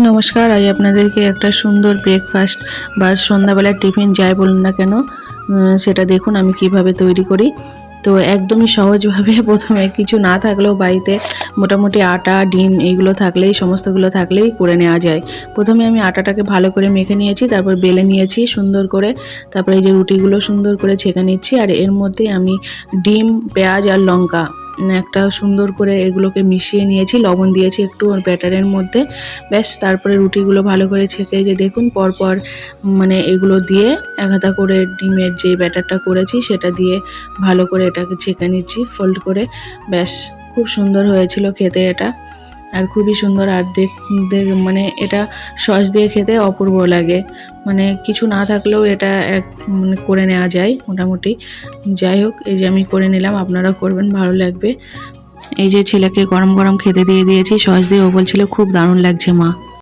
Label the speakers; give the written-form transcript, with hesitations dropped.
Speaker 1: নমস্কার, আজ আপনাদেরকে একটা সুন্দর ব্রেকফাস্ট বা সন্ধ্যাবেলার টিফিন যাই বলুন না কেন সেটা দেখুন আমি কিভাবে তৈরি করি। তো একদমই সহজভাবে প্রথমে কিছু না থাকলেও বাড়িতে মোটামুটি আটা, ডিম এইগুলো থাকলেই সমস্তগুলো থাকলেই করে নেওয়া যায়। প্রথমে আমি আটাটাকে ভালো করে মেখে নিয়েছি, তারপর বেলে নিয়েছি সুন্দর করে। তারপরে এই যে রুটিগুলো সুন্দর করে ছেঁকে নিচ্ছি, আর এর মধ্যে আমি ডিম, পেঁয়াজ আর লঙ্কা একটা সুন্দর করে এগুলোকে মিশিয়ে নিয়েছি, লবণ দিয়েছি একটু ওর ব্যাটারের মধ্যে। ব্যাস তারপরে রুটিগুলো ভালো করে ছেঁকে যে দেখুন পরপর মানে এগুলো দিয়ে এক হাতা করে ডিমের যে ব্যাটারটা করেছি সেটা দিয়ে ভালো করে এটাকে ছেঁকে নিচ্ছি ফোল্ড করে। ব্যাস খুব সুন্দর হয়েছিল খেতে এটা, আর খুবই সুন্দর। আর মানে এটা সস দিয়ে খেতে অপূর্ব লাগে, মানে কিছু না থাকলেও এটা মানে করে নেওয়া যায় মোটামুটি। যাই হোক, এই যে আমি করে নিলাম, আপনারা করবেন, ভালো লাগবে। এই যে ছেলেকে গরম গরম খেতে দিয়ে দিয়েছি সস দিয়ে, ও বলছিল খুব দারুণ লাগছে মা।